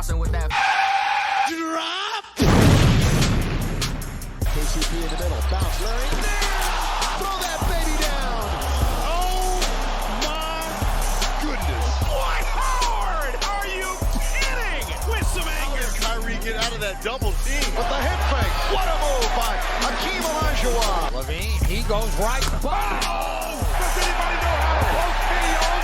flossing with that drop. KCP in the middle, bounce, Larry. Throw that baby down. Oh my goodness. What hard? Are you kidding? With some anger. Kyrie get out of that double team with the hip fake. What a move by Hakeem Olajuwon. Levine, he goes right. Oh! Does anybody know how to post videos?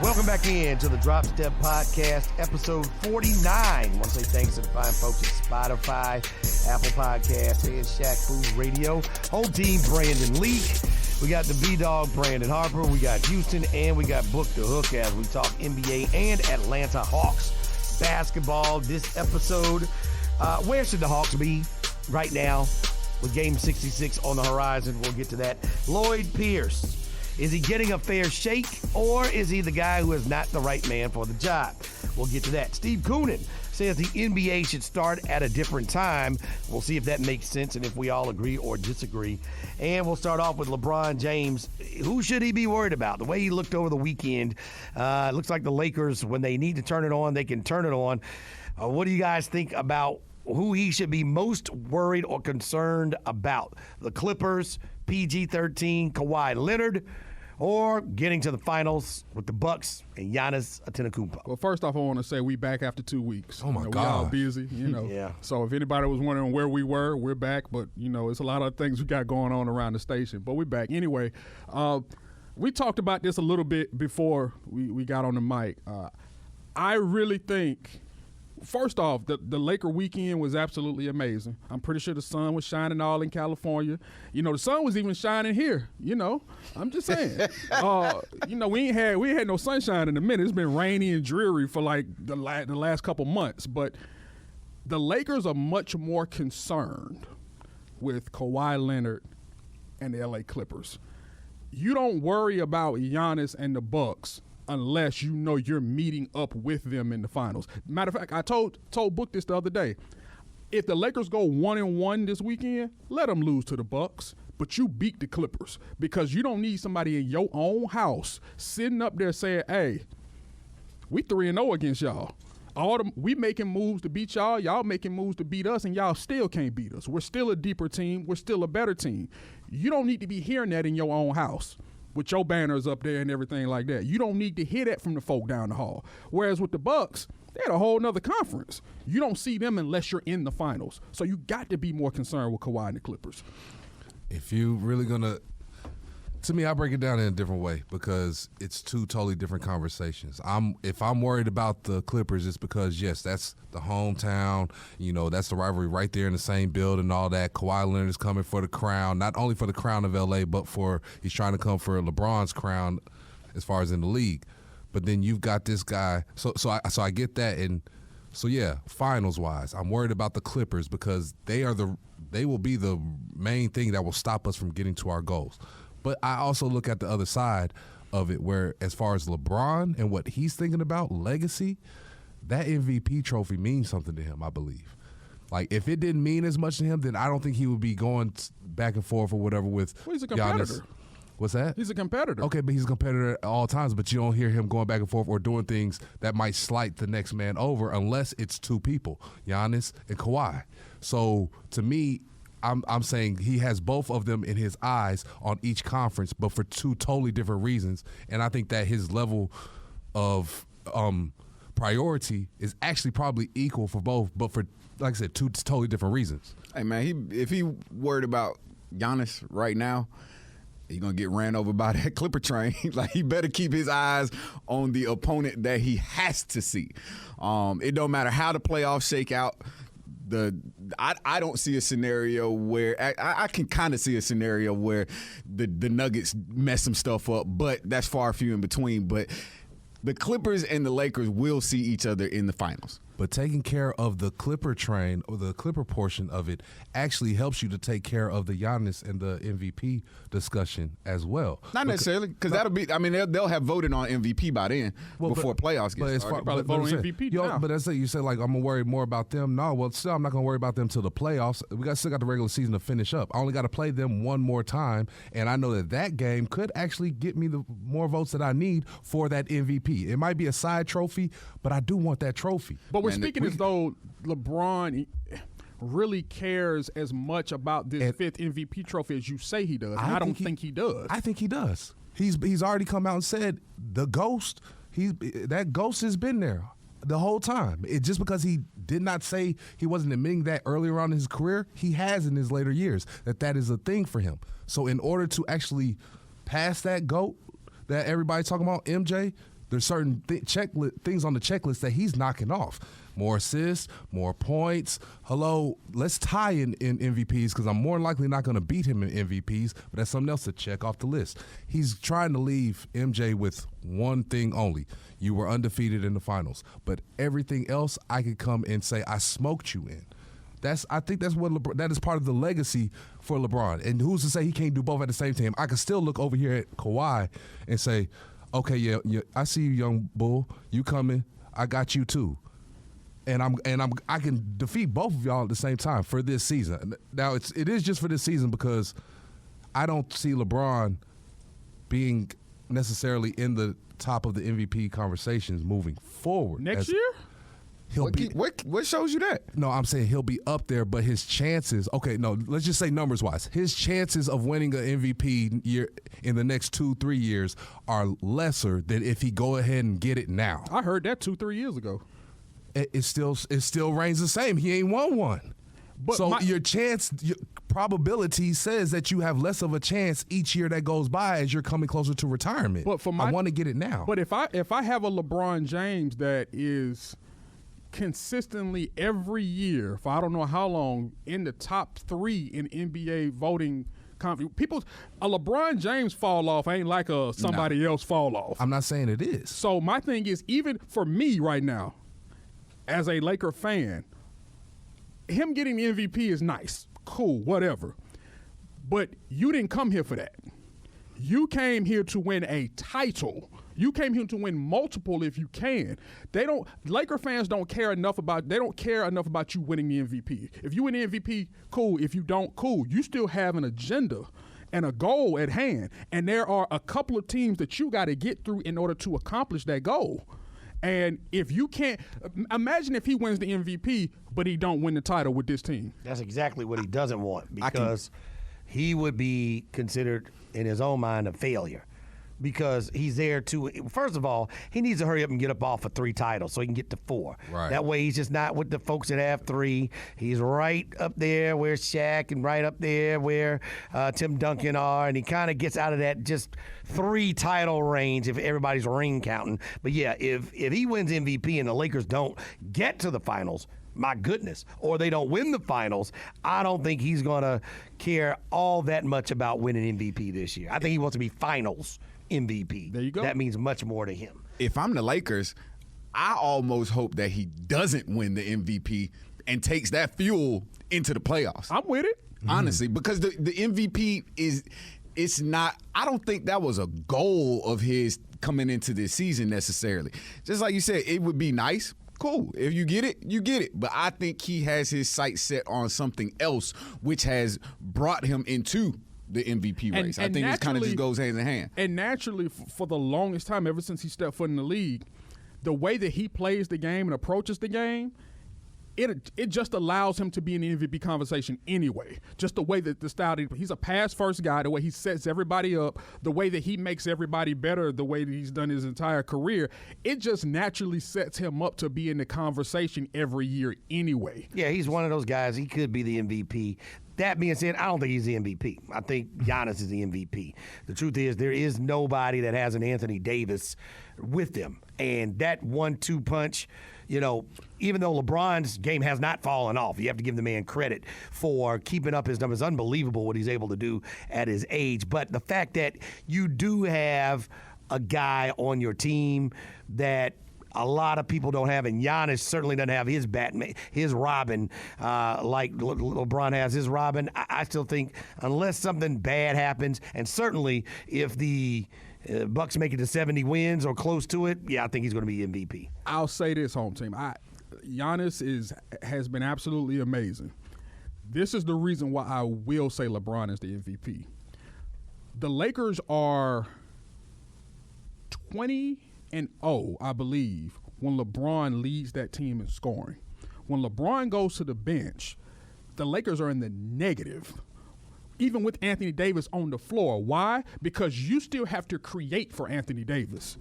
Welcome back in to the Drop Step Podcast, episode 49. I want to say thanks to the fine folks at Spotify, Apple Podcasts, and Shaq Food Radio. Whole team, Brandon Leak. We got the B-Dog, Brandon Harper. We got Houston, and we got Book the Hook as we talk NBA and Atlanta Hawks basketball this episode. Where should the Hawks be right now with Game 66 on the horizon? We'll get to that. Lloyd Pierce. Is he getting a fair shake, or is he the guy who is not the right man for the job? We'll get to that. Steve Koonin says the NBA should start at a different time. We'll see if that makes sense and if we all agree or disagree. And we'll start off with LeBron James. Who should he be worried about? The way he looked over the weekend, it looks like the Lakers, when they need to turn it on, they can turn it on. What do you guys think about who he should be most worried or concerned about? The Clippers, PG-13, Kawhi Leonard, or getting to the finals with the Bucks and Giannis Antetokounmpo? Well, first off, I want to say we back after 2 weeks. Oh, my God. We all busy, Yeah. So if anybody was wondering where we were, we're back. But, it's a lot of things we got going on around the station. But we're back. Anyway, we talked about this a little bit before we got on the mic. I really think, first off, the Laker weekend was absolutely amazing. I'm pretty sure the sun was shining all in California. The sun was even shining here. I'm just saying. We ain't had no sunshine in a minute. It's been rainy and dreary for like the last couple months. But the Lakers are much more concerned with Kawhi Leonard and the LA Clippers. You don't worry about Giannis and the Bucks unless you're meeting up with them in the finals. Matter of fact, I told Book this the other day. If the Lakers go 1-1 this weekend, let them lose to the Bucks, but you beat the Clippers because you don't need somebody in your own house sitting up there saying, "Hey, we 3-0 against y'all. We making moves to beat y'all making moves to beat us, and y'all still can't beat us. We're still a deeper team. We're still a better team." You don't need to be hearing that in your own house with your banners up there and everything like that. You don't need to hear that from the folk down the hall. Whereas with the Bucks, they had a whole nother conference. You don't see them unless you're in the finals. So you got to be more concerned with Kawhi and the Clippers. If you really gonna, to me, I break it down in a different way because it's two totally different conversations. If I'm worried about the Clippers, it's because yes, that's the hometown. That's the rivalry right there in the same building and all that. Kawhi Leonard is coming for the crown, not only for the crown of LA, but he's trying to come for LeBron's crown as far as in the league. But then you've got this guy. So I get that, and so yeah, finals wise, I'm worried about the Clippers because they will be the main thing that will stop us from getting to our goals. But I also look at the other side of it where as far as LeBron and what he's thinking about, legacy, that MVP trophy means something to him, I believe. Like, if it didn't mean as much to him, then I don't think he would be going back and forth or whatever with he's a competitor. Giannis. What's that? He's a competitor. Okay, but he's a competitor at all times, but you don't hear him going back and forth or doing things that might slight the next man over unless it's two people, Giannis and Kawhi. So, to me, I'm saying he has both of them in his eyes on each conference, but for two totally different reasons. And I think that his level of priority is actually probably equal for both, but for, like I said, two totally different reasons. Hey, man, if he worried about Giannis right now, he's going to get ran over by that Clipper train. Like, he better keep his eyes on the opponent that he has to see. It don't matter how the playoffs shake out. I don't see a scenario where I can kind of see a scenario where the Nuggets mess some stuff up, but that's far few in between. But the Clippers and the Lakers will see each other in the finals. but taking care of the Clipper train or the Clipper portion of it actually helps you to take care of the Giannis and the MVP discussion as well. Not necessarily, because that'll be. I mean, they'll have voted on MVP by then before playoffs get started. Probably vote on MVP now. But that's it. You say like I'm gonna worry more about them. No, well, still I'm not gonna worry about them till the playoffs. We still got the regular season to finish up. I only got to play them one more time, and I know that game could actually get me the more votes that I need for that MVP. It might be a side trophy, but I do want that trophy. But we're speaking as though LeBron really cares as much about this fifth MVP trophy as you say he does. I don't think he does. I think he does. He's already come out and said the ghost. That ghost has been there the whole time. Just because he did not say he wasn't admitting that earlier on in his career, he has in his later years that is a thing for him. So in order to actually pass that GOAT that everybody's talking about, MJ, there's certain things on the checklist that he's knocking off. More assists, more points. Hello, let's tie in MVPs because I'm more than likely not going to beat him in MVPs, but that's something else to check off the list. He's trying to leave MJ with one thing only. You were undefeated in the finals, but everything else I could come and say I smoked you in. I think that's what that is part of the legacy for LeBron. And who's to say he can't do both at the same time? I can still look over here at Kawhi and say, okay, yeah, I see you, young bull. You coming? I got you too. And I can defeat both of y'all at the same time for this season. Now it is just for this season because I don't see LeBron being necessarily in the top of the MVP conversations moving forward. Next year? What shows you that? No, I'm saying he'll be up there, but his chances. Okay, no, let's just say numbers wise, his chances of winning an MVP year in the next 2-3 years are lesser than if he go ahead and get it now. I heard that 2-3 years ago. It still reigns the same. He ain't won one. But so your probability says that you have less of a chance each year that goes by as you're coming closer to retirement. But I want to get it now. But if I have a LeBron James that is consistently every year for I don't know how long in the top 3 in NBA voting, a LeBron James fall off ain't like a somebody else fall off. I'm not saying it is. So my thing is, even for me right now, as a Laker fan, him getting the MVP is nice, cool, whatever. But you didn't come here for that. You came here to win a title. You came here to win multiple if you can. Laker fans don't care enough about you winning the MVP. If you win the MVP, cool. If you don't, cool. You still have an agenda and a goal at hand. And there are a couple of teams that you got to get through in order to accomplish that goal. And if you can't, imagine if he wins the MVP, but he don't win the title with this team. That's exactly what he doesn't want, because he would be considered, in his own mind, a failure. Because he's there to, first of all, he needs to hurry up and get up off of 3 titles so he can get to 4. Right. That way he's just not with the folks that have 3. He's right up there where Shaq and right up there where Tim Duncan are, and he kind of gets out of that just 3 title range if everybody's ring counting. But yeah, if he wins MVP and the Lakers don't get to the finals, my goodness, or they don't win the finals, I don't think he's going to care all that much about winning MVP this year. I think he wants to be finals MVP. There you go. That means much more to him. If I'm the Lakers, I almost hope that he doesn't win the MVP and takes that fuel into the playoffs. I'm with it. Honestly, because the MVP it's not, I don't think that was a goal of his coming into this season necessarily. Just like you said, it would be nice. Cool. If you get it, you get it. But I think he has his sights set on something else, which has brought him into the MVP race. I think it kind of just goes hand in hand. And naturally, for the longest time, ever since he stepped foot in the league, the way that he plays the game and approaches the game, it just allows him to be in the MVP conversation anyway. Just the way that the style, he's a pass-first guy, the way he sets everybody up, the way that he makes everybody better, the way that he's done his entire career, it just naturally sets him up to be in the conversation every year anyway. Yeah, he's one of those guys. He could be the MVP. That being said, I don't think he's the MVP. I think Giannis is the MVP. The truth is, there is nobody that has an Anthony Davis with them. And that 1-2 punch, you know, even though LeBron's game has not fallen off, you have to give the man credit for keeping up his numbers. Unbelievable what he's able to do at his age. But the fact that you do have a guy on your team that a lot of people don't have, and Giannis certainly doesn't have his Batman, his Robin, like LeBron has his Robin. I still think unless something bad happens, and certainly if the Bucks make it to 70 wins or close to it, yeah, I think he's going to be MVP. I'll say this, home team. Giannis has been absolutely amazing. This is the reason why I will say LeBron is the MVP. The Lakers are 20-0, I believe, when LeBron leads that team in scoring. When LeBron goes to the bench, the Lakers are in the negative, even with Anthony Davis on the floor. Why? Because you still have to create for Anthony Davis.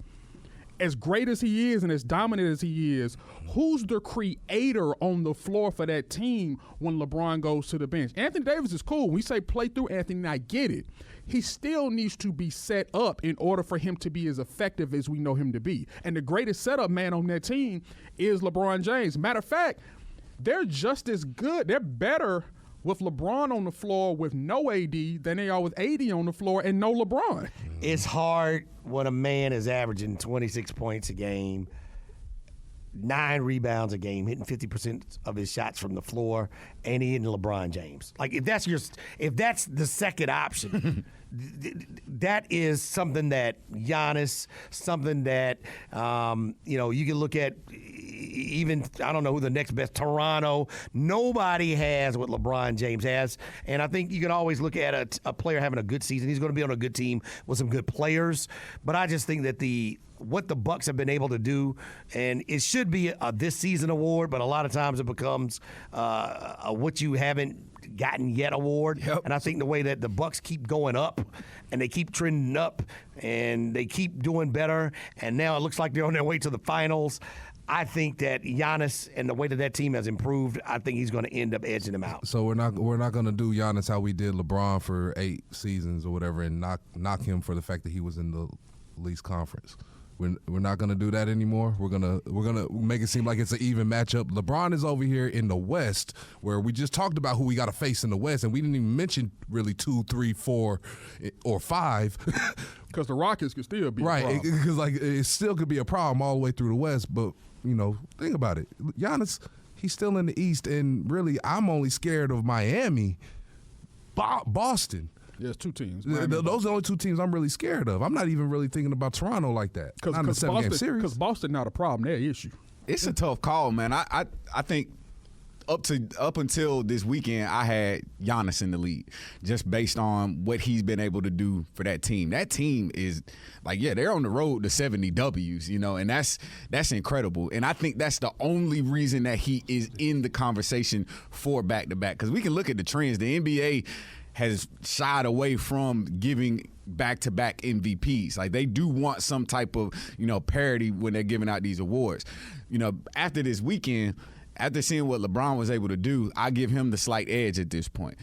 As great as he is and as dominant as he is, who's the creator on the floor for that team when LeBron goes to the bench? Anthony Davis is cool. We say play through Anthony, and I get it. He still needs to be set up in order for him to be as effective as we know him to be. And the greatest setup man on that team is LeBron James. Matter of fact, they're just as good. They're better with LeBron on the floor with no AD than they are with AD on the floor and no LeBron. It's hard when a man is averaging 26 points a game, 9 rebounds a game, hitting 50% of his shots from the floor, and he hitting LeBron James. Like if that's the second option, that is something that Giannis, something that you can look at. Even I don't know who the next best, Toronto. Nobody has what LeBron James has, and I think you can always look at a player having a good season. He's going to be on a good team with some good players, but I just think that what the Bucks have been able to do, and it should be a this season award, but a lot of times it becomes a what you haven't gotten yet award. Yep. And I think the way that the Bucks keep going up and they keep trending up and they keep doing better, and now it looks like they're on their way to the finals. I think that Giannis and the way that team has improved, I think he's going to end up edging them out. So we're not going to do Giannis how we did LeBron for 8 seasons or whatever, and knock him for the fact that he was in the least conference. We're not going to do that anymore. We're gonna make it seem like it's an even matchup. LeBron is over here in the West, where we just talked about who we got to face in the West, and we didn't even mention really 2, 3, 4, or 5. Because the Rockets could still be right. Because it still could be a problem all the way through the West. But think about it. Giannis, he's still in the East, and really, I'm only scared of Miami, Boston. Yeah, it's 2 teams. Those are the only 2 teams I'm really scared of. I'm not even really thinking about Toronto like that. Not in the 7-game series. Because Boston not a problem, they're an issue. It's a tough call, man. I think up until this weekend, I had Giannis in the lead, just based on what he's been able to do for that team. That team is they're on the road to 70 W's, and that's incredible. And I think that's the only reason that he is in the conversation for back-to-back. Because we can look at the trends. The NBA has shied away from giving back-to-back MVPs. Like, they do want some type of, parity when they're giving out these awards. After this weekend, after seeing what LeBron was able to do, I give him the slight edge at this point.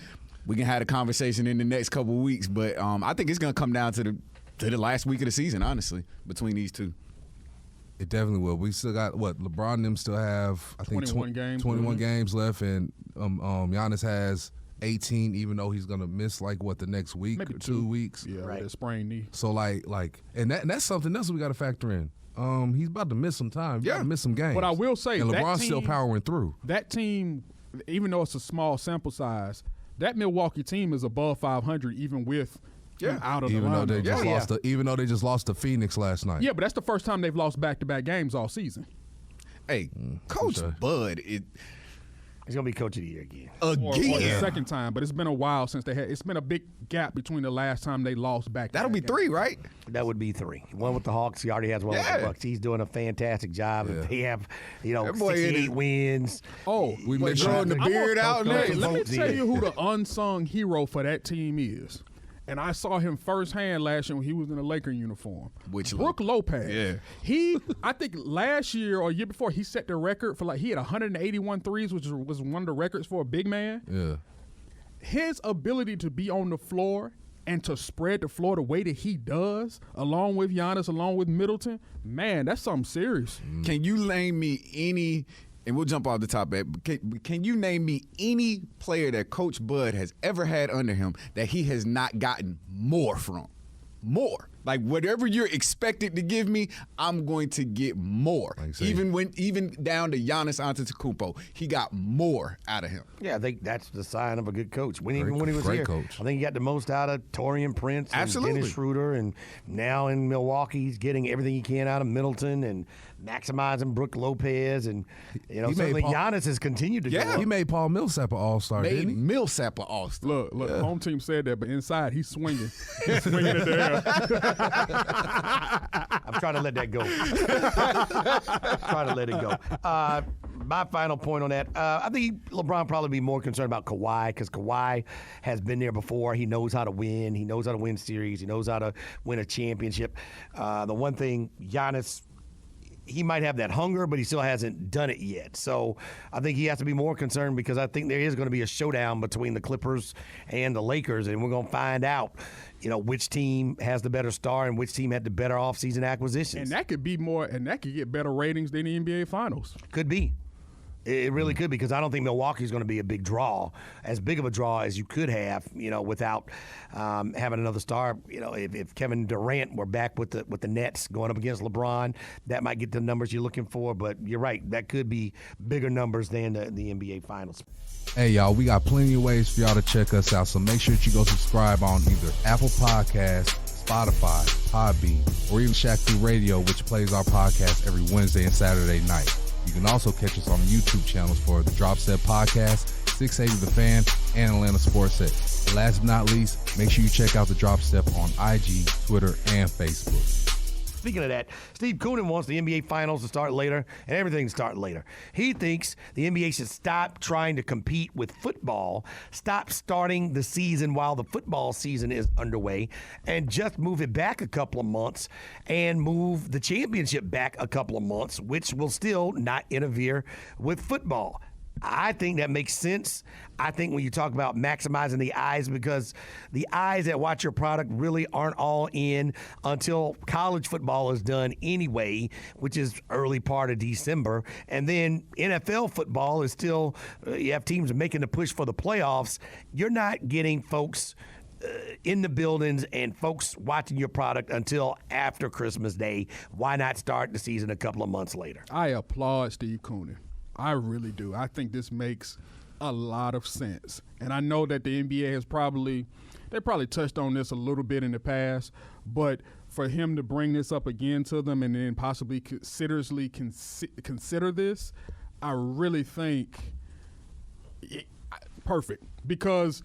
We can have a conversation in the next couple of weeks, but I think it's going to come down to the last week of the season, honestly, between these two. It definitely will. We still got LeBron and them still have, I think, 21 games left, and Giannis has 18, even though he's gonna miss the next week, maybe or 2 weeks. Yeah, right. With a sprained knee. So and that's something else we got to factor in. He's about to miss some time. He's about to miss some games. But I will say, and LeBron's still powering through. That team, even though it's a small sample size, that Milwaukee team is above 500, even with out of the lineup. Even though they just lost to Phoenix last night. Yeah, but that's the first time they've lost back-to-back games all season. Hey, Coach Bud, he's going to be Coach of the Year again. Or the second time, but it's been a while since it's been a big gap between the last time they lost back. That'll be 3, right? That would be 3. One with the Hawks. He already has one with the Bucks. He's doing a fantastic job. Yeah. They have, 68 wins. Oh, we growing the beard out. Let me tell you who the unsung hero for that team is. And I saw him firsthand last year when he was in a Laker uniform. Brook Lopez. Yeah. I think last year or year before, he set the record for he had 181 threes, which was one of the records for a big man. Yeah. His ability to be on the floor and to spread the floor the way that he does, along with Giannis, along with Middleton, man, that's something serious. Can you name me any? And we'll jump off the top. Can you name me any player that Coach Bud has ever had under him that he has not gotten more from? more. Like whatever you're expected to give me, I'm going to get more. Even down to Giannis Antetokounmpo, he got more out of him. Yeah, I think that's the sign of a good coach. Even when he was here, coach. I think he got the most out of Taurean Prince and Dennis Schroeder, and now in Milwaukee, he's getting everything he can out of Middleton and maximizing Brook Lopez, and certainly Giannis has continued to go. He made Paul Millsap an All-Star, didn't he? Millsap an All-Star. Look, home team said that, but inside he's swinging. He's swinging it there. I'm trying to let that go. My final point on that, I think LeBron probably be more concerned about Kawhi, because Kawhi has been there before. He knows how to win. He knows how to win series. He knows how to win a championship. The one thing, Giannis, he might have that hunger, but he still hasn't done it yet. So I think he has to be more concerned, because I think there is going to be a showdown between the Clippers and the Lakers, and we're going to find out, which team has the better star and which team had the better offseason acquisitions. And that could be more, and that could get better ratings than the NBA Finals. Could be. It really could, because I don't think Milwaukee's going to be a big draw, as big of a draw as you could have, without having another star. If Kevin Durant were back with the Nets going up against LeBron, that might get the numbers you're looking for. But you're right, that could be bigger numbers than the NBA Finals. Hey, y'all, we got plenty of ways for y'all to check us out, so make sure that you go subscribe on either Apple Podcasts, Spotify, Podbean, or even Shaq Fu Radio, which plays our podcast every Wednesday and Saturday night. You can also catch us on YouTube channels for the Drop Step Podcast, 680 The Fan, and Atlanta Sports Set. And last but not least, make sure you check out the Drop Step on IG, Twitter, and Facebook. Speaking of that, Steve Koonin wants the NBA Finals to start later and everything to start later. He thinks the NBA should stop trying to compete with football, stop starting the season while the football season is underway, and just move it back a couple of months and move the championship back a couple of months, which will still not interfere with football. I think that makes sense. I think when you talk about maximizing the eyes, because the eyes that watch your product really aren't all in until college football is done anyway, which is early part of December. And then NFL football is still, you have teams making the push for the playoffs. You're not getting folks in the buildings and folks watching your product until after Christmas Day. Why not start the season a couple of months later? I applaud Steve Koonin. I really do. I think this makes a lot of sense. And I know that the NBA has probably touched on this a little bit in the past, but for him to bring this up again to them and then possibly consider this, I really think perfect. Because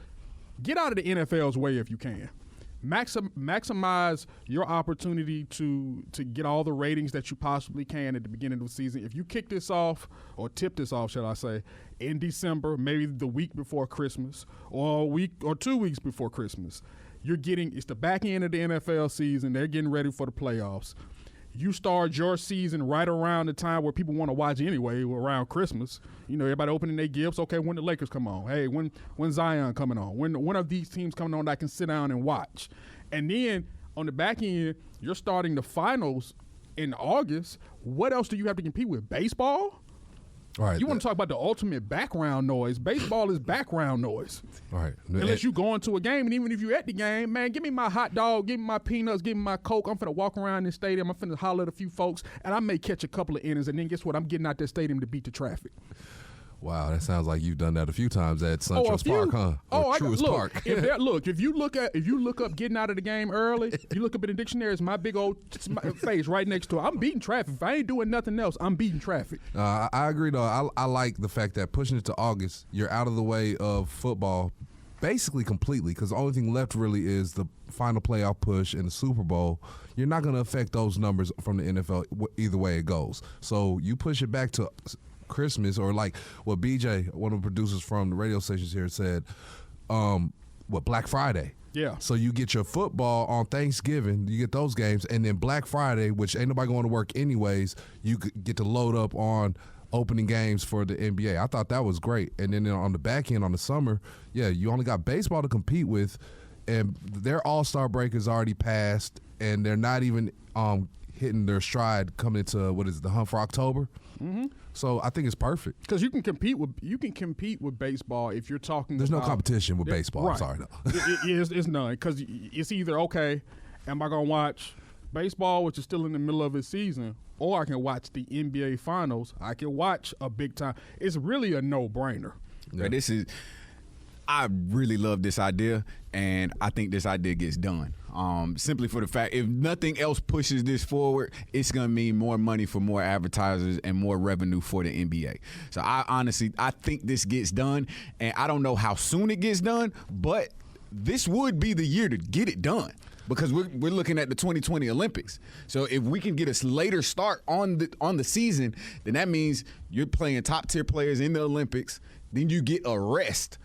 get out of the NFL's way if you can. Maximize your opportunity to get all the ratings that you possibly can at the beginning of the season. If you kick this off, or tip this off, shall I say, in December, maybe the week before Christmas, or a week or 2 weeks before Christmas, it's the back end of the NFL season. They're getting ready for the playoffs. You start your season right around the time where people want to watch anyway, around Christmas. Everybody opening their gifts. Okay, when the Lakers come on? Hey, when Zion coming on? When are these teams coming on that I can sit down and watch? And then on the back end, you're starting the finals in August. What else do you have to compete with? Baseball? All right. You want to talk about the ultimate background noise. Baseball is background noise. All right. Unless you go into a game, and even if you're at the game, man, give me my hot dog, give me my peanuts, give me my Coke. I'm finna walk around this stadium. I'm finna holler at a few folks, and I may catch a couple of innings, and then guess what? I'm getting out that stadium to beat the traffic. Wow, that sounds like you've done that a few times at SunTrust Park, huh? Or Truist Park. If you look up getting out of the game early, if you look up in the dictionary, it's my big old face right next to it. I'm beating traffic. If I ain't doing nothing else, I'm beating traffic. I agree, though. I like the fact that pushing it to August, you're out of the way of football basically completely, because the only thing left really is the final playoff push and the Super Bowl. You're not going to affect those numbers from the NFL either way it goes. So you push it back to Christmas, or like what BJ, one of the producers from the radio stations here, said, Black Friday. Yeah. So you get your football on Thanksgiving, you get those games, and then Black Friday, which ain't nobody going to work anyways, you get to load up on opening games for the NBA. I thought that was great. And then on the back end, on the summer, you only got baseball to compete with, and their all-star break is already passed, and they're not even hitting their stride coming into the hunt for October. Mm-hmm. So I think it's perfect, because you can compete with baseball if you're talking. There's no competition with baseball. Right. I'm sorry, no. It's none, because it's either okay. am I going to watch baseball, which is still in the middle of its season, or I can watch the NBA Finals? I can watch a big time. It's really a no-brainer. Yeah. I really love this idea, and I think this idea gets done. Simply for the fact, if nothing else pushes this forward, it's going to mean more money for more advertisers and more revenue for the NBA. So I think this gets done, and I don't know how soon it gets done, but this would be the year to get it done. Because we're looking at the 2020 Olympics. So if we can get a later start on the season, then that means you're playing top-tier players in the Olympics. Then you get a rest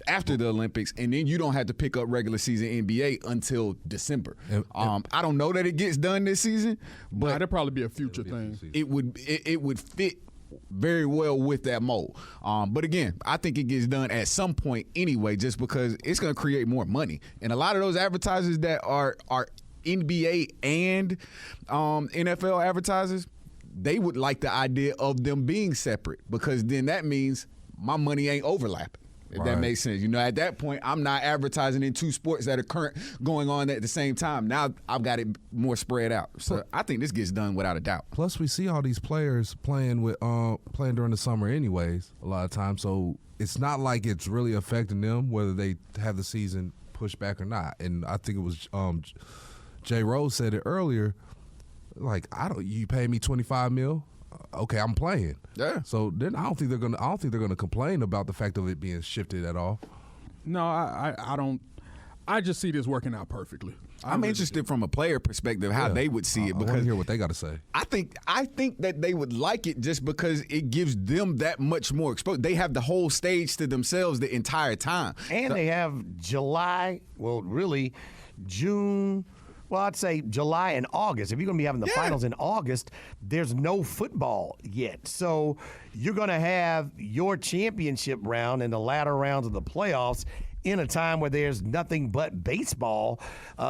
after the Olympics, and then you don't have to pick up regular season NBA until December. I don't know that it gets done this season, but that'll probably be a future thing. It would fit very well with that mold. But again, I think it gets done at some point anyway, just because it's going to create more money. And a lot of those advertisers that are NBA and NFL advertisers, they would like the idea of them being separate, because then that means my money ain't overlapping. If that makes sense. At that point, I'm not advertising in two sports that are going on at the same time. Now I've got it more spread out. So I think this gets done without a doubt. Plus, we see all these players playing during the summer anyways, a lot of times. So it's not like it's really affecting them whether they have the season pushed back or not. And I think it was Jay Rose said it earlier. Like, you pay me $25 million. Okay, I'm playing. Yeah. So then I don't think they're gonna complain about the fact of it being shifted at all. No, I don't. I just see this working out perfectly. I'm interested from a player perspective how they would see it, because I want to hear what they got to say. I think that they would like it just because it gives them that much more exposure. They have the whole stage to themselves the entire time, and they have July. Well, really, June. Well, I'd say July and August. If you're going to be having the finals in August, there's no football yet. So you're going to have your championship round and the latter rounds of the playoffs in a time where there's nothing but baseball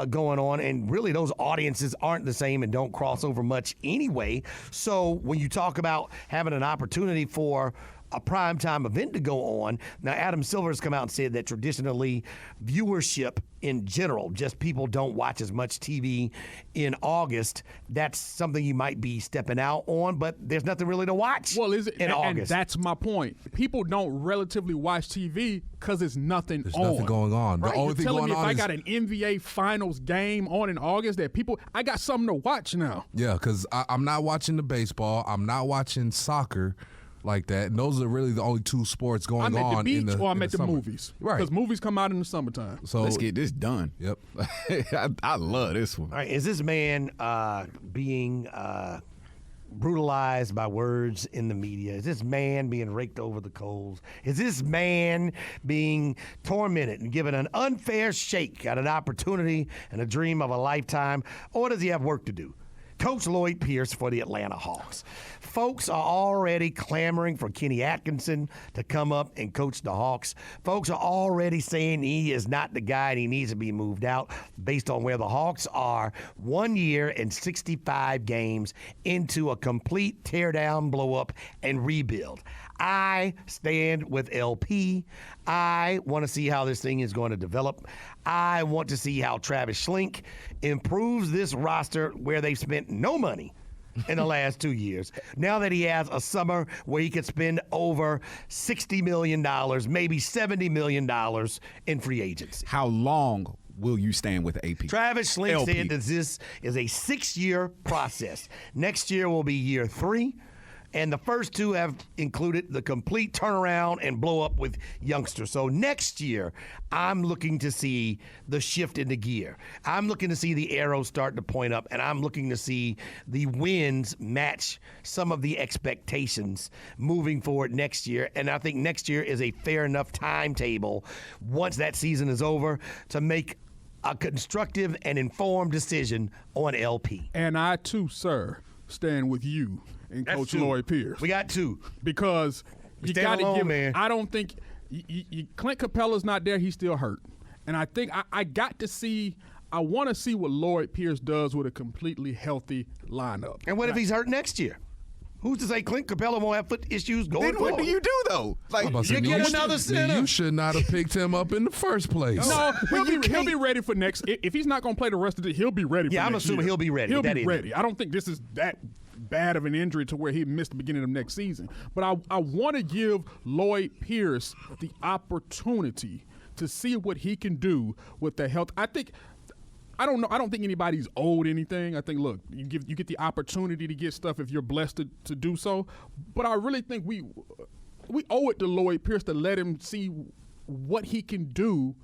going on. And really, those audiences aren't the same and don't cross over much anyway. So when you talk about having an opportunity for a primetime event to go on. Now, Adam Silver has come out and said that traditionally viewership in general, just people don't watch as much TV in August. That's something you might be stepping out on, but there's nothing really to watch in August. And that's my point. People don't relatively watch TV because there's nothing There's on. nothing going on. Right? The only You're thing telling going me if on I is got an NBA Finals game on in August that I got something to watch now. Yeah, because I'm not watching the baseball. I'm not watching soccer like that. And those are really the only two sports going on. I'm at the beach or I'm at the summer. movies. Right. Because movies come out in the summertime. So let's get this done. Yep. I love this one. All right, is this man being brutalized by words in the media? Is this man being raked over the coals? Is this man being tormented and given an unfair shake at an opportunity and a dream of a lifetime? Or does he have work to do? Coach Lloyd Pierce for the Atlanta Hawks. Folks are already clamoring for Kenny Atkinson to come up and coach the Hawks. Folks are already saying he is not the guy and he needs to be moved out based on where the Hawks are 1 year and 65 games into a complete teardown, blow up, and rebuild. I stand with LP. I want to see how this thing is going to develop. I want to see how Travis Schlenk improves this roster where they've spent no money in the last 2 years. Now that he has a summer where he could spend over $60 million, maybe $70 million in free agency. How long will you stand with AP? Travis Schlenk LP. said that this is a 6-year process. Next year will be year 3. And the first 2 have included the complete turnaround and blow up with youngsters. So next year, I'm looking to see the shift in the gear. I'm looking to see the arrows start to point up, and I'm looking to see the wins match some of the expectations moving forward next year. And I think next year is a fair enough timetable once that season is over to make a constructive and informed decision on LP. And I, too, sir, stand with you and That's Coach 2. Lloyd Pierce. We got 2. Because you stand got to alone, give man. I don't think Clint Capella's not there. He's still hurt. And I think I want to see what Lloyd Pierce does with a completely healthy lineup. And what if he's hurt next year? Who's to say Clint Capella won't have foot issues going Then what forward? do you do though? Like You get another then center. you should not have picked him up in the first place. No, he'll can't- be ready for next. If he's not going to play the rest of the, he'll be ready. Yeah, for I'm next assuming year. he'll be ready. He'll That be is- ready. I don't think this is that bad of an injury to where he missed the beginning of next season. But I want to give Lloyd Pierce the opportunity to see what he can do with the health. I don't know. I don't think anybody's owed anything. I think, look, you get the opportunity to get stuff if you're blessed to do so. But I really think we owe it to Lloyd Pierce to let him see what he can do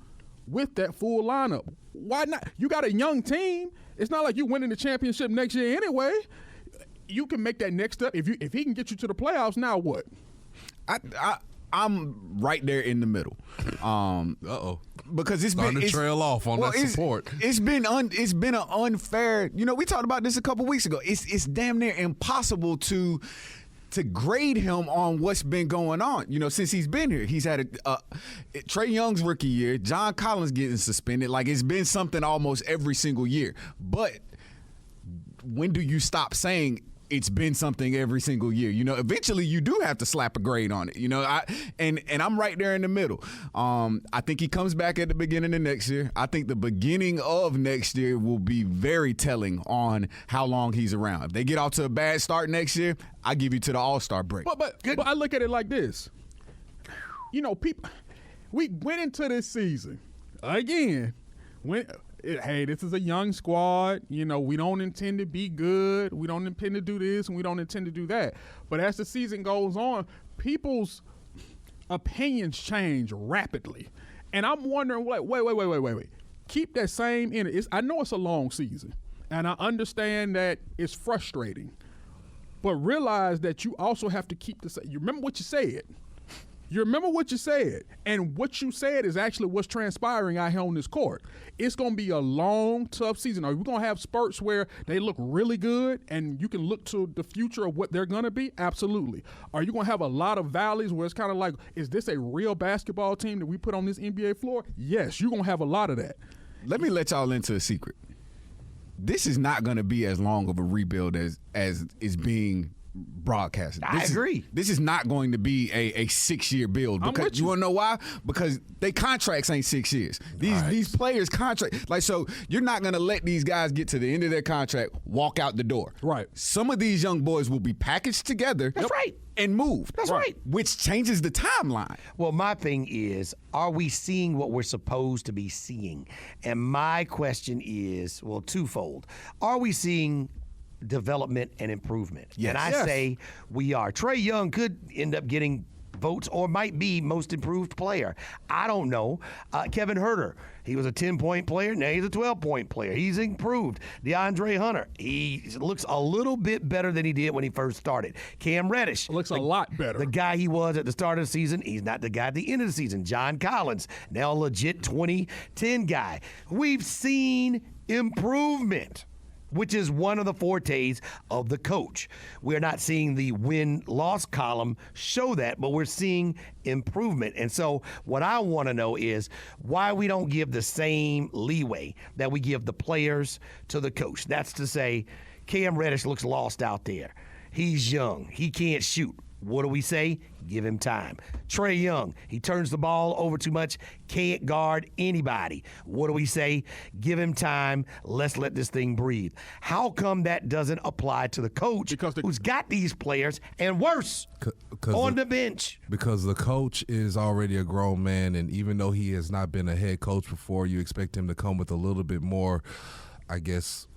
with that full lineup. Why not? You got a young team. It's not like you winning the championship next year anyway. You can make that next step. If he can get you to the playoffs, now what? I'm right there in the middle. Because it's Starting been to trail off on that support. It's been an unfair. You know, we talked about this a couple weeks ago. It's damn near impossible to grade him on what's been going on. You know, since he's been here, he's had Trae Young's rookie year, John Collins getting suspended. Like, it's been something almost every single year. But when do you stop saying it's been something every single year? You know, eventually you do have to slap a grade on it. You know, and I'm right there in the middle. I think he comes back at the beginning of next year. I think the beginning of next year will be very telling on how long he's around. If they get off to a bad start next year, I give you to the All-Star break. But I look at it like this. You know, we went into this season again. Hey, this is a young squad. You know, we don't intend to be good. We don't intend to do this, and we don't intend to do that. But as the season goes on, people's opinions change rapidly. And I'm wondering, like, wait. Keep that same energy. I know it's a long season, and I understand that it's frustrating. But realize that you also have to keep the same. You remember what you said. And what you said is actually what's transpiring out here on this court. It's going to be a long, tough season. Are we going to have spurts where they look really good and you can look to the future of what they're going to be? Absolutely. Are you going to have a lot of valleys where it's kind of like, is this a real basketball team that we put on this NBA floor? Yes, you're going to have a lot of that. Let me let y'all into a secret. This is not going to be as long of a rebuild as is being broadcasted. I agree. This is not going to be a 6-year build. I'm Because with you you. want to know why? Because they contracts ain't 6 years. These players contract, like, so you're not going to let these guys get to the end of their contract, walk out the door. Right. Some of these young boys will be packaged together. That's right. And moved. That's right. Which changes the timeline. Well, my thing is, are we seeing what we're supposed to be seeing? And my question is, well, twofold. Are we seeing development and improvement? Yes. And I Yes. say we are. Trae Young could end up getting votes or might be most improved player. I don't know. Kevin Huerter, he was a 10-point player. Now he's a 12-point player. He's improved. DeAndre Hunter, he looks a little bit better than he did when he first started. Cam Reddish Looks a lot better. The guy he was at the start of the season, he's not the guy at the end of the season. John Collins, now a legit 2010 guy. We've seen improvement, which is one of the fortes of the coach. We're not seeing the win-loss column show that, but we're seeing improvement. And so what I want to know is why we don't give the same leeway that we give the players to the coach. That's to say, Cam Reddish looks lost out there. He's young. He can't shoot. What do we say? Give him time. Trae Young, he turns the ball over too much, can't guard anybody. What do we say? Give him time. Let's let this thing breathe. How come that doesn't apply to the coach who's got these players and worse on the bench? Because the coach is already a grown man, and even though he has not been a head coach before, you expect him to come with a little bit more, I guess,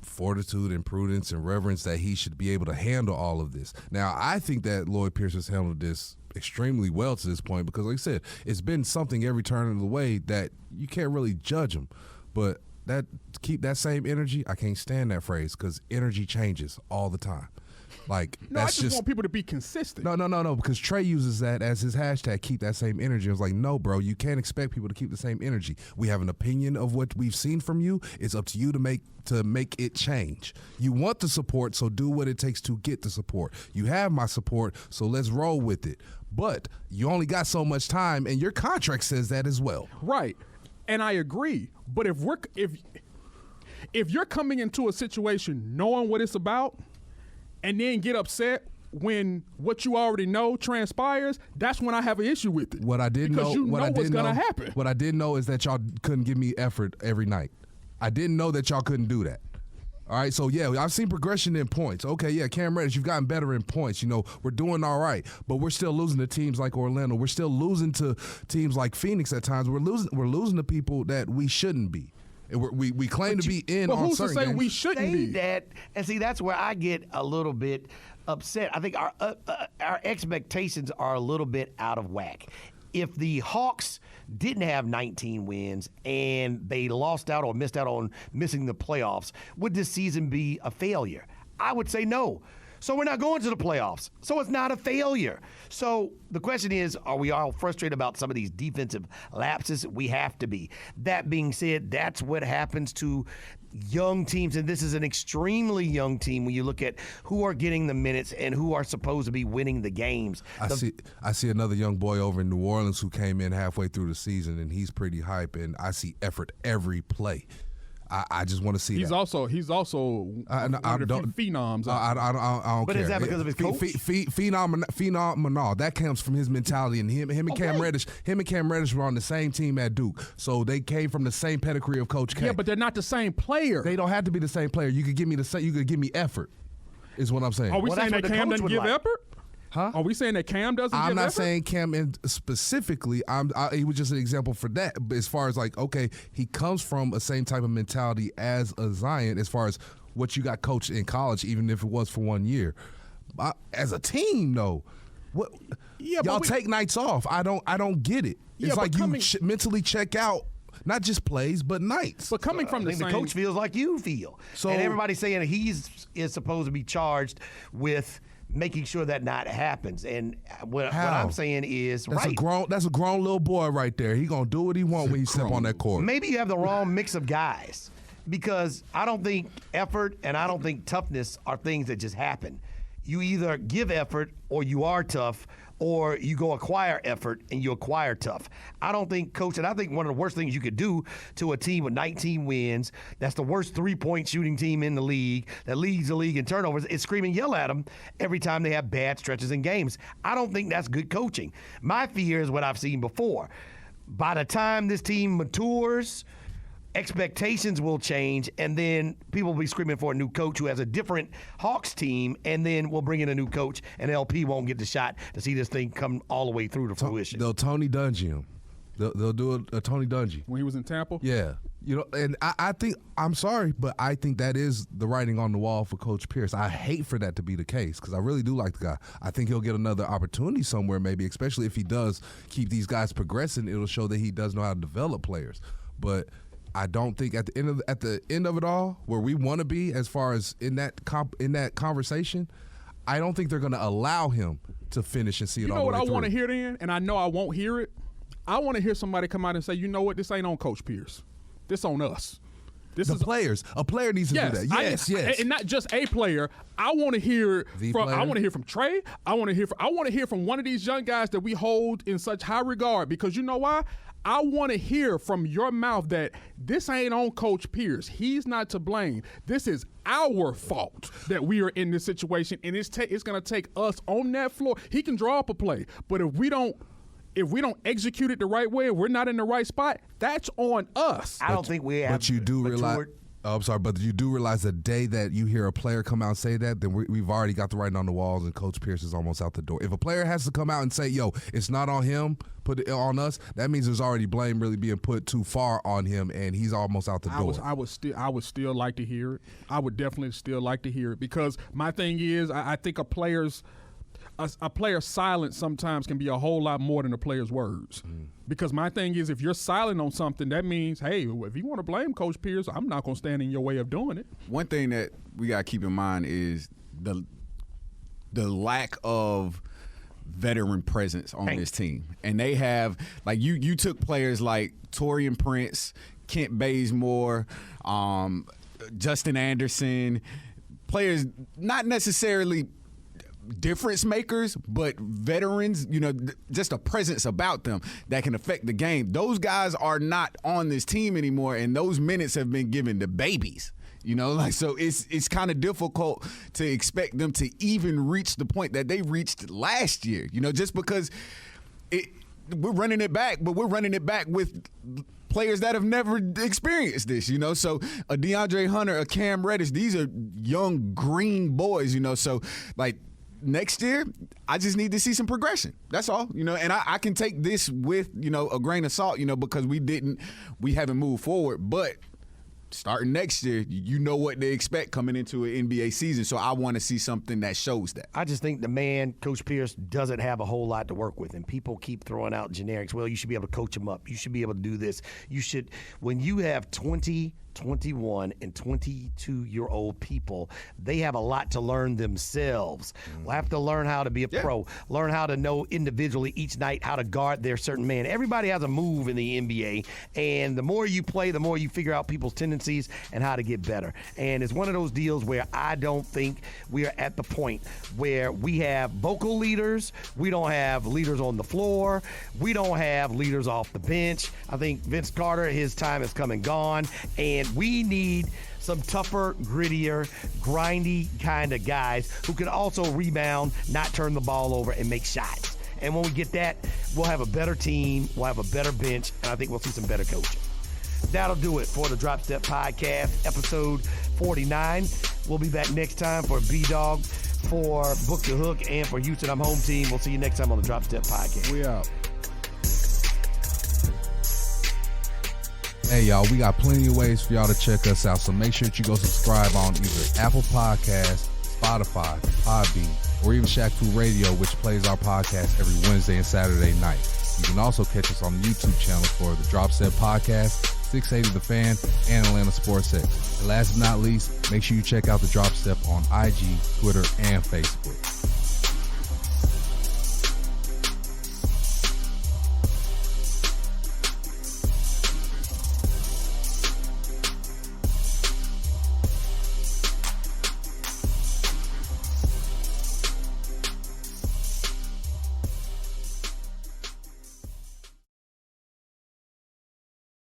fortitude and prudence and reverence that he should be able to handle all of this. Now, I think that Lloyd Pierce has handled this extremely well to this point because, like I said, it's been something every turn of the way that you can't really judge him. But that keep that same energy, I can't stand that phrase because energy changes all the time. Like, No, that's I just want people to be consistent. No, because Trae uses that as his hashtag, keep that same energy. I was like, no, bro, you can't expect people to keep the same energy. We have an opinion of what we've seen from you. It's up to you to make it change. You want the support, so do what it takes to get the support. You have my support, so let's roll with it. But you only got so much time, and your contract says that as well. Right. And I agree. But if you're coming into a situation knowing what it's about, and then get upset when what you already know transpires, that's when I have an issue with it. What I didn't know, what's going to happen. What I didn't know is that y'all couldn't give me effort every night. I didn't know that y'all couldn't do that. All right, so yeah, I've seen progression in points. Okay, yeah, Cam Reddish, you've gotten better in points. You know, we're doing all right, but we're still losing to teams like Orlando. We're still losing to teams like Phoenix at times. We're losing to people that we shouldn't be. And we claim to be in on certain games. But who's to say we shouldn't be? That, and see, that's where I get a little bit upset. I think our expectations are a little bit out of whack. If the Hawks didn't have 19 wins and they lost out or missed out on missing the playoffs, would this season be a failure? I would say no. So we're not going to the playoffs. So it's not a failure. So the question is, are we all frustrated about some of these defensive lapses? We have to be. That being said, that's what happens to young teams, and this is an extremely young team when you look at who are getting the minutes and who are supposed to be winning the games. I see another young boy over in New Orleans who came in halfway through the season, and he's pretty hype, and I see effort every play. I just want to see he's that. Also one of the phenoms. I don't but care. Is that because of his coach? Phenomenal. That comes from his mentality, and him and Cam Reddish were on the same team at Duke, so they came from the same pedigree of Coach K. Yeah, but they're not the same player. They don't have to be the same player. You could give me You could give me effort. Is what I'm saying. Are we saying that Cam doesn't give effort? Huh? Are we saying that Cam doesn't give effort? I'm not saying Cam specifically. He was just an example for that. But as far as like, okay, he comes from a same type of mentality as a Zion as far as what you got coached in college, even if it was for 1 year. As a team, though, y'all take nights off. I don't get it. It's like you mentally check out. Not just plays, but nights. But coming from the coach feels like you feel. So, and everybody's saying is supposed to be charged with making sure that not happens. And what I'm saying is that's a grown little boy right there. He gonna do what he want when he step on that court. Maybe you have the wrong mix of guys, because I don't think effort and I don't think toughness are things that just happen. You either give effort or you are tough, or you go acquire effort and you acquire tough. I don't think, Coach, and I think one of the worst things you could do to a team with 19 wins, that's the worst three-point shooting team in the league, that leads the league in turnovers, is scream and yell at them every time they have bad stretches in games. I don't think that's good coaching. My fear is what I've seen before. By the time this team matures, expectations will change, and then people will be screaming for a new coach who has a different Hawks team, and then we'll bring in a new coach, and LP won't get the shot to see this thing come all the way through to fruition. They'll Tony Dungy him. They'll do a Tony Dungy. When he was in Tampa? Yeah. You know, and I think, I'm sorry, but I think that is the writing on the wall for Coach Pierce. I hate for that to be the case, because I really do like the guy. I think he'll get another opportunity somewhere maybe, especially if he does keep these guys progressing. It'll show that he does know how to develop players. But I don't think at the end of it all, where we want to be as far as in that conversation, I don't think they're going to allow him to finish and see it all the way through. You know what I want to hear then, and I know I won't hear it? I want to hear somebody come out and say, you know what, this ain't on Coach Pierce. This on us. Players. A player needs to do that. Yes. And not just a player. I want to hear from Trey. I want to hear from one of these young guys that we hold in such high regard, because you know why? I want to hear from your mouth that this ain't on Coach Pierce. He's not to blame. This is our fault that we are in this situation, and it's going to take us on that floor. He can draw up a play, but if we don't execute it the right way, if we're not in the right spot, that's on us. I don't think we have. But you do realize. Oh, I'm sorry, but you do realize the day that you hear a player come out and say that, then we've already got the writing on the walls, and Coach Pierce is almost out the door. If a player has to come out and say, yo, it's not on him, put it on us, that means there's already blame really being put too far on him, and he's almost out the door. I would still like to hear it. I would definitely still like to hear it, because my thing is, I think a player's silence sometimes can be a whole lot more than a player's words. Because my thing is, if you're silent on something, that means, hey, if you want to blame Coach Pierce, I'm not going to stand in your way of doing it. One thing that we got to keep in mind is the lack of veteran presence on this team. And they have, like, you took players like Taurean Prince, Kent Bazemore, Justin Anderson, players not necessarily difference makers, but veterans, you know, just a presence about them that can affect the game. Those guys are not on this team anymore, and those minutes have been given to babies. You know, like, so it's kind of difficult to expect them to even reach the point that they reached last year, you know, just because we're running it back, but we're running it back with players that have never experienced this, you know. So a DeAndre Hunter, a Cam Reddish, these are young green boys, you know. So, like, next year, I just need to see some progression. That's all, you know. And I can take this with, you know, a grain of salt, you know, because we haven't moved forward. But starting next year, you know what to expect coming into an NBA season. So I want to see something that shows that. I just think the man, Coach Pierce, doesn't have a whole lot to work with. And people keep throwing out generics. Well, you should be able to coach them up. You should be able to do this. You should, when you have 20, 21, and 22-year-old people, they have a lot to learn themselves. We'll have to learn how to be a pro, learn how to know individually each night how to guard their certain man. Everybody has a move in the NBA, and the more you play, the more you figure out people's tendencies and how to get better. And it's one of those deals where I don't think we are at the point where we have vocal leaders, we don't have leaders on the floor, we don't have leaders off the bench. I think Vince Carter, his time has come and gone, and we need some tougher, grittier, grindy kind of guys who can also rebound, not turn the ball over, and make shots. And when we get that, we'll have a better team, we'll have a better bench, and I think we'll see some better coaching. That'll do it for the Drop Step Podcast, episode 49. We'll be back next time for B-Dog, for Book the Hook, and for Houston I'm Home Team. We'll see you next time on the Drop Step Podcast. We out. Hey, y'all, we got plenty of ways for y'all to check us out, so make sure that you go subscribe on either Apple Podcasts, Spotify, Podbean, or even Shaq Fu Radio, which plays our podcast every Wednesday and Saturday night. You can also catch us on the YouTube channel for the Drop Set Podcast, 680 The Fan, and Atlanta Sports X. And last but not least, make sure you check out the Drop Step on IG, Twitter, and Facebook.